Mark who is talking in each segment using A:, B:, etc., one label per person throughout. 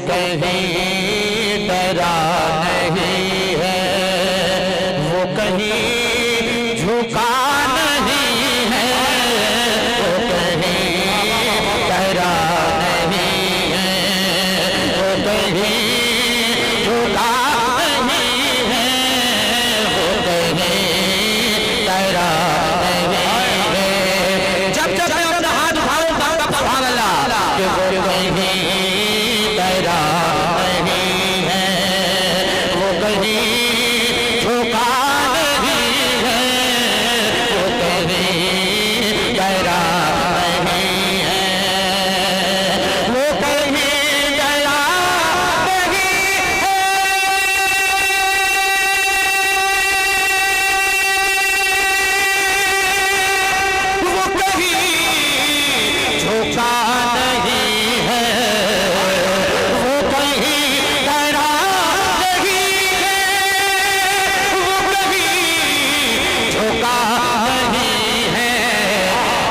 A: कहीं डरा नहीं है, वो कहीं झुका नहीं है, वो कहीं डरा नहीं है, वो कहीं झुका नहीं है, वो कहीं डरा नहीं है। जब जब मैं अपना हाथ उठाऊंगा तब सुभान अल्लाह कि वो कहीं डरा नहीं है, वो कहीं झुका नहीं है, वो कहीं डरा नहीं है, वो कहीं डरा नहीं है। वो कहीं झुका नहीं है, वो कहीं डरा नहीं है, वो कहीं झुका नहीं है।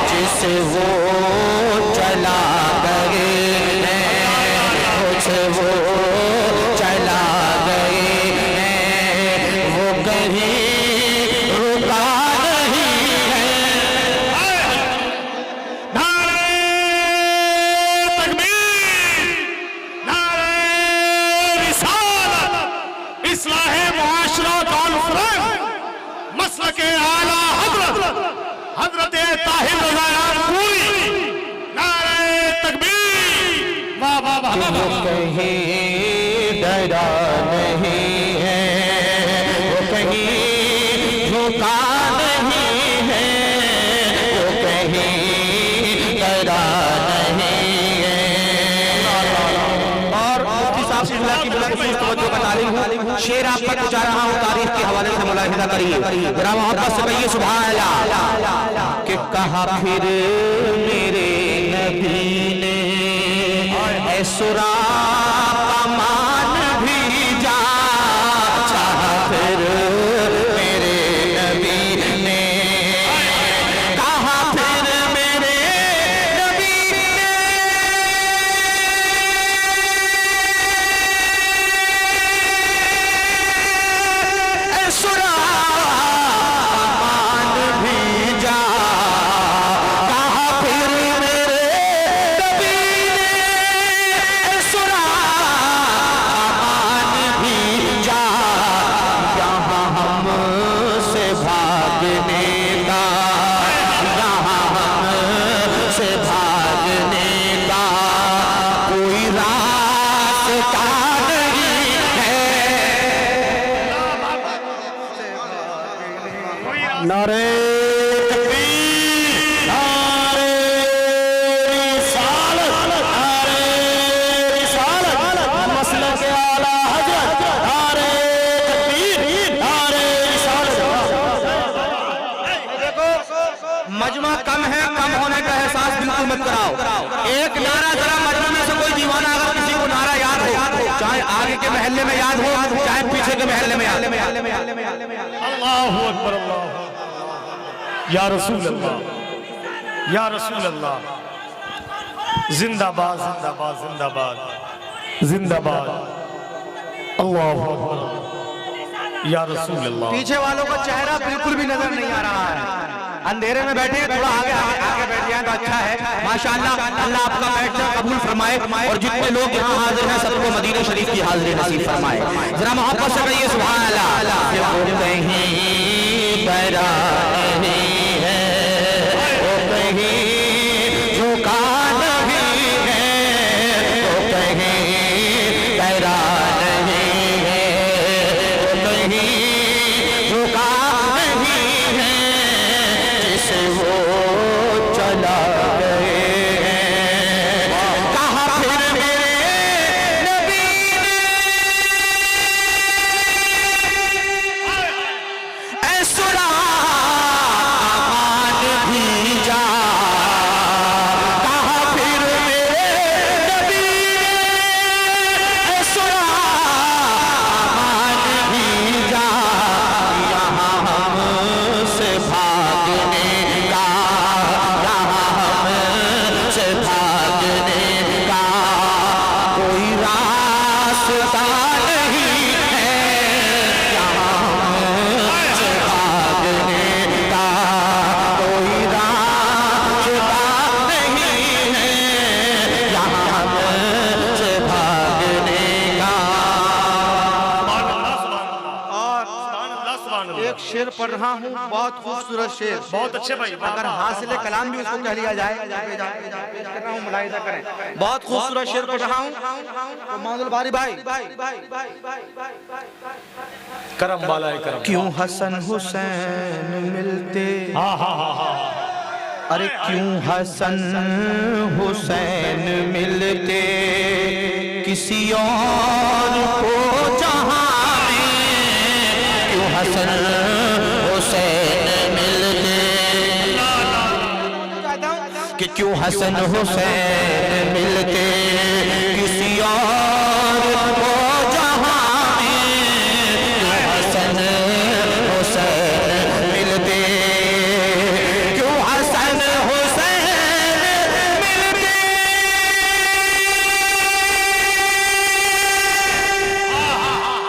A: जिसे वो चला गए हैं, मुझसे वो चला गए हैं, वो कहीं रुका नहीं है।
B: नारे तकबीर, नारे रिसालत, इस्लाहे मुआशरा कॉन्फ्रेंस, मसलके आला हजरत हजरत ताहिर रज़ा पूरी, नारे तकबीर, वाह वाह वाह वाह
A: वो
B: वाह।
A: कहीं डरा नहीं है, वो कहीं झुका नहीं है, वो कहीं डरा नहीं है। और मुफ्ती साहब से अल्लाह की बिलाखुसूस तवज्जो का तालिब हूँ। शेर आप पर गुजार रहा हूँ, तारीफ के हवाले से मुलाहिजा करिए। जरा मोहब्बत से कहिए सुभान अल्लाह। कि कहा फिर मेरे नबी ने ऐ सुरा कमान भी जा, चाहा फिर मेरे नबी ने, कहा फिर मेरे नबी ने, ऐ सुरा कमान भी जा, कहा फिर मेरे नबी ने, ऐ सुरा कमान भी जा। यहाँ हमसे भागने का, यहाँ हमसे भागने का कोई रास्ता नहीं है। नारे तकबीर, नारे रिसालत, नारे रिसालत, मसलके आला हजरत, नारे तकबीर, नारे रिसालत। मजमा कम है, कम होने का एहसास बिल्कुल मत कराओ। एक नारा जरा मजमा में से कोई दीवाना अगर किसी को नारा याद हो, चाहे आगे के महल्ले में याद हो, चाहे पीछे के महल्ले में याद हो।
B: अल्लाहु अकबर, अल्लाह या रसूल अल्लाह, या रसूल अल्लाह, जिंदाबाद जिंदाबाद जिंदाबाद जिंदाबाद, अल्लाहु अकबर या रसूल अल्लाह।
A: पीछे वालों का चेहरा बिल्कुल भी नजर नहीं आ रहा है, अंधेरे में बैठे हैं, थोड़ा आगे आगे बैठ जाए तो अच्छा है। माशाअल्लाह, अल्लाह आपका बैठना कबूल फरमाए और जितने लोग यहाँ हाजिर हैं सबको मदीना शरीफ की हाजिरी नसीब फरमाए। जरा मोहब्बत से कहिए सुभान अल्लाह। कि वो कहीं डरा नहीं है, वो कहीं झुका नहीं है, वो कहीं डरा नहीं है, वो कहीं झुका नहीं है। जिसे वो चला गए हैं, कहा फिर मेरे नबी ने, ऐ सुरा शेर पढ़ रहा हूँ, बहुत खूबसूरत शेर,
B: बहुत अच्छे भाई,
A: अगर हासिल कलाम भी उसको कह लिया जाए, पेश कर रहा हूँ, मुलाहिजा करें। बहुत खूबसूरत शेर पढ़ रहा हूँ। तो मौलवी बारी भाई,
B: करम वाला है करम।
A: क्यों हसन हुसैन मिलते,
B: हाँ हाँ हाँ हाँ,
A: अरे क्यों हसन हुसैन मिलते किसी और को जहां में, क्यों हसन हुसैन मिलते, कि क्यों हसन हुसैन मिलते किसी और को जहां में, क्यों हसन हुसैन मिलते, क्यों हसन हुसैन मिलते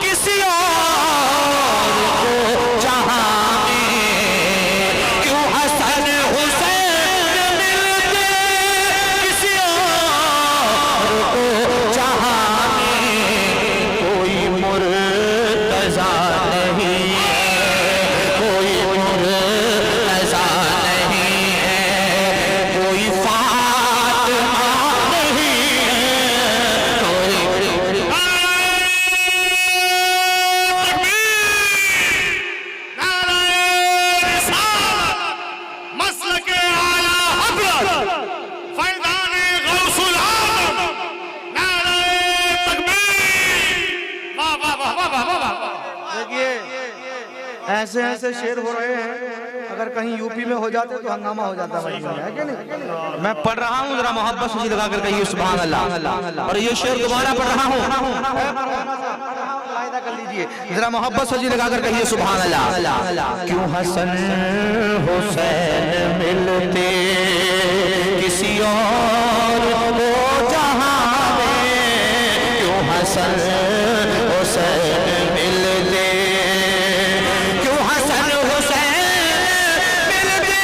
A: किसी और को जहां में, क्यों हसन हुसैन मिलते किसी और को जहां में, कोई मुर्तज़ा नहीं है, कोई मुर्तज़ा नहीं है, कोई फातिमा नहीं है, कोई
B: मसलके आला हज़रत फैज़ाने गौसुल आज़म, नारे तकबीर। वाह वाह वाह वाह वाह वाह।
A: देखिए ऐसे ऐसे शेर हो रहे हैं, अगर कहीं यूपी में हो जाते तो हंगामा हो जाता भाई, है कि नहीं? मैं पढ़ रहा हूँ, जरा मोहब्बत से लगा कर कहिए सुभान अल्लाह। और ये शेर दोबारा पढ़ रहा हूँ, कर लीजिए, जरा मोहब्बत से लगा कर कहिए सुभान अल्लाह। क्यों हसन हुसैन मिलते किसी और को जहां में, क्यों हसन हुसैन मिलते, क्यों हसन हुसैन मिलते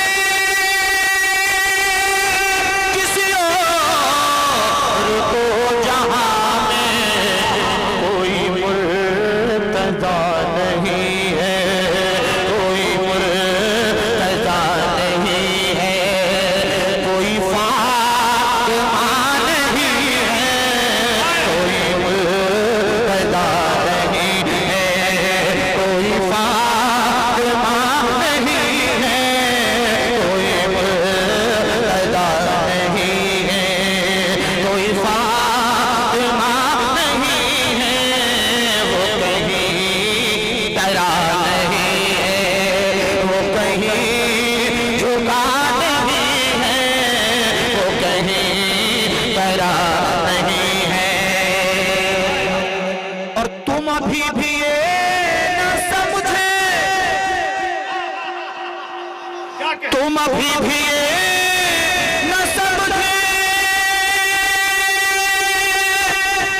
A: किसी और को जहां में, कोई मुर्तज़ा नहीं है, कोई मुर्तज़ा नहीं है, कोई फातिमा नहीं है, कोई मुर्तज़ा नहीं है, कोई फातिमा नहीं है, कोई मुर्तज़ा नहीं है, कोई फातिमा नहीं है, वो कहीं डरा नहीं है, वो कहीं झुका नहीं है, वो कहीं डरा नहीं है। और तुम अभी भी ये न समझे,
B: क्या कह
A: तुम अभी भी ये न समझे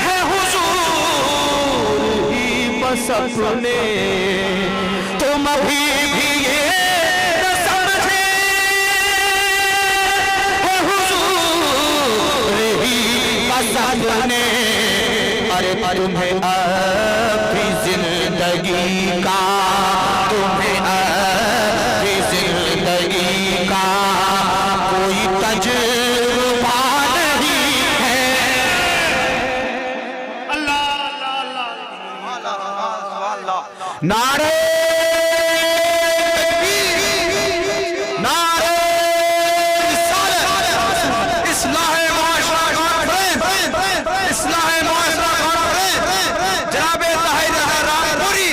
A: है हुजूर ही बस अपने, तुम अभी भी ये न समझे है हुजूर ही बस अपने, अरे तुम्हें अभी जिंदगी का, तुम्हें अभी जिंदगी का कोई तजुर्बा नहीं है।
B: अल्लाह अल्लाह अल्लाह।
A: नारे नारे रिसालत, इस्लाह माशरा कॉन्फ्रेंस, इस्लाह माशरा कॉन्फ्रेंस, जनाब ताहिर रामपुरी,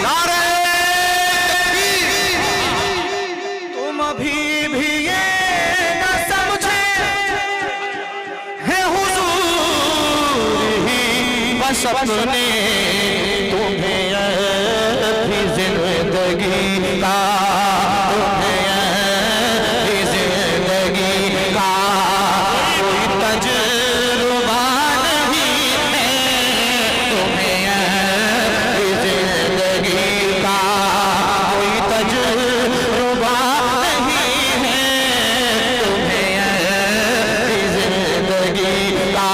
A: नारे तुम अभी भी ये न समझे है हुजूर ही बस अपने, तुम्हें अभी जिंदगी का, तुम्हें अभी जिंदगी का कोई तजुर्बा नहीं है, तुम्हें अभी जिंदगी का कोई तजुर्बा नहीं है, तुम्हें अभी जिंदगी का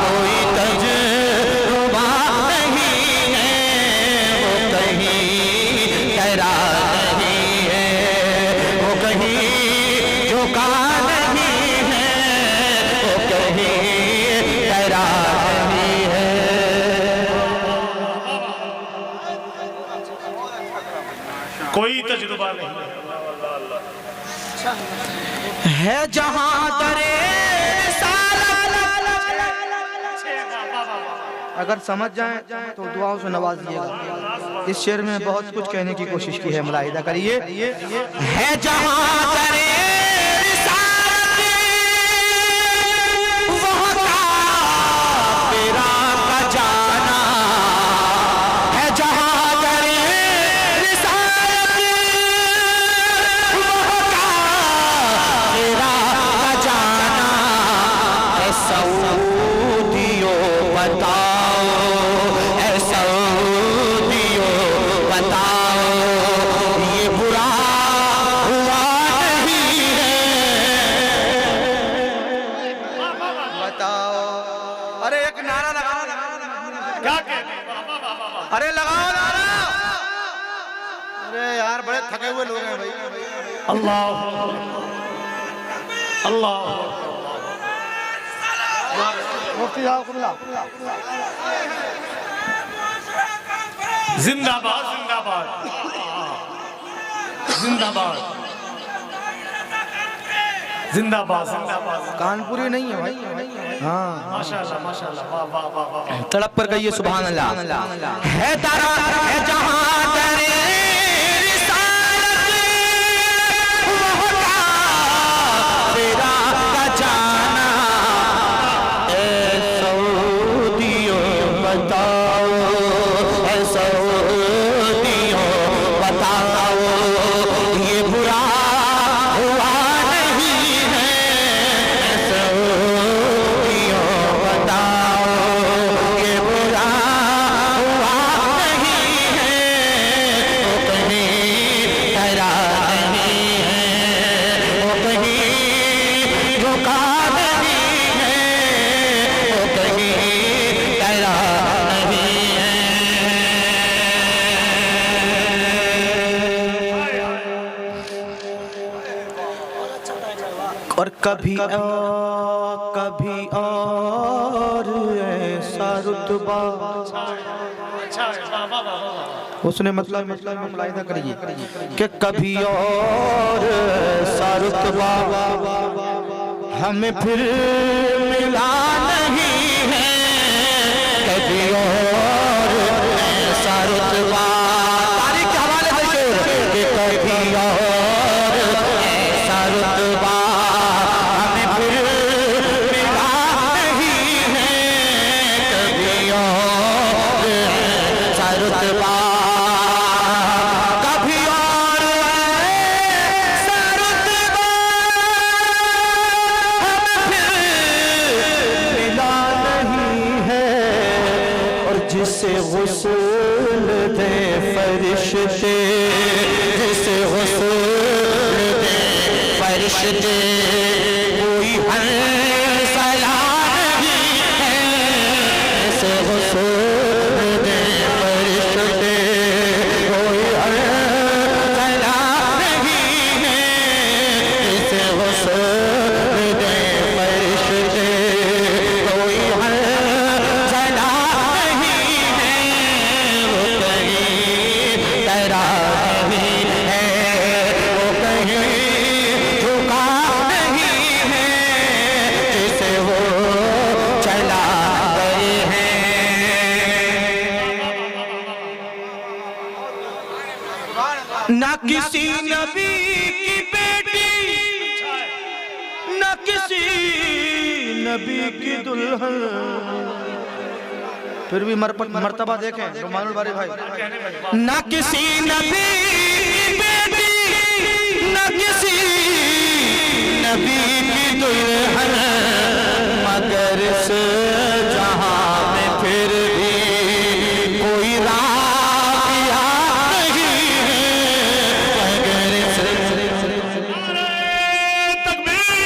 A: कोई तजुर्बा नहीं है, वो कहीं डरा
B: जुबान नहीं
A: है जहां दरे
C: अगर समझ जाएं तो दुआओं से नवाज दिएगा। इस शेर में बहुत कुछ कहने की कोशिश की है, मुलाहिदा करिए।
A: है जहां दरे
C: अरे लगाओ नारा। अरे यार बड़े थके हुए लोग हैं भाई।
B: अल्लाह अल्लाह
C: मुफ्ती साहब कुल्ला
B: जिंदाबाद जिंदाबाद जिंदाबाद जिंदाबाद जिंदाबाद।
C: कानपुरी नहीं है भाई। हाँ
B: माशाल्लाह माशाल्लाह वाह वाह वाह वाह।
A: तड़प कर कहिए सुभान अल्लाह। है तारा है जहां दरे तेरा का जाना ए सऊदियों बताओ, ए सऊदियों बताओ ये बुरा हुआ नहीं है, ए सऊदियों बताओ ये बुरा हुआ नहीं है, वो कहीं डरा नहीं है, वो कहीं रुका नहीं है, वो कहीं डरा नहीं है। और कभी और ऐसा रुतबा।
B: अच्छा वाह वाह वाह।
C: उसने मतलब मुलाहिदा करिए
A: कि कभी और ऐसा रुतबा हमें फिर मिला नहीं है, कभी और ऐसा रुतबा। तारीख के हवाले से शेर कि कभी और ऐसा रुतबा हमें फिर मिला नहीं है, कभी और ऐसा रुतबा, कभी और ऐसा रुतबा हमें फिर मिला नहीं है। और जिसे गुस्ल दे फरिश्ते, जिसे गुस्ल दे फरिश्ते, कोई हंसला नहीं है, जिसे गुस्ल दे फरिश्ते, कोई हंसला नहीं है, जिसे गुस्ल दे फरिश्ते, कोई हंसला नहीं है, वो कहीं डरा नहीं है, वो कहीं झुका नहीं है, जिसे वो चला गए हैं। ना किसी नबी की बेटी, ना किसी
C: नबी की दुल्हन, फिर भी मर्तबा देखें रुमानुल बारी भाई।
A: ना किसी नबी की बेटी, ना किसी नबी की दुल्हन, मगर इस जहां में फिर भी कोई राबिया नहीं है, मगर इस
B: तकबीर।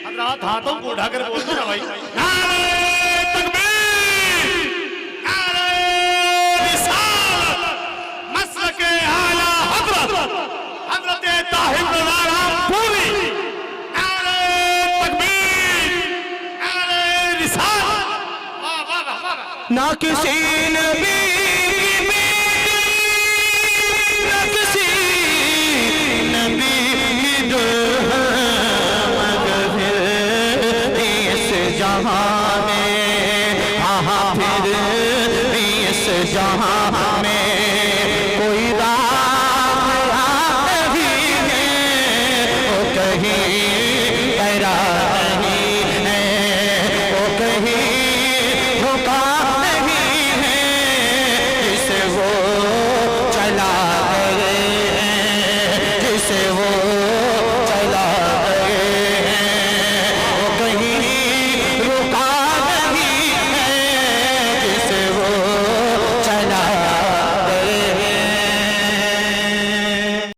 B: हजरात हाथों को उठाकर बोलते ना भाई। नारे तकबीर, नारे रिसालत, मसलके आला हज़रत, हज़रत ताहिर रज़ा पूरी। नारे तकबीर, नारे रिसालत। वाह वाह वाह वाह।
A: ना किसी नबी की बेटी, ना किसी जहां में, हाँ फिर भी इस जहां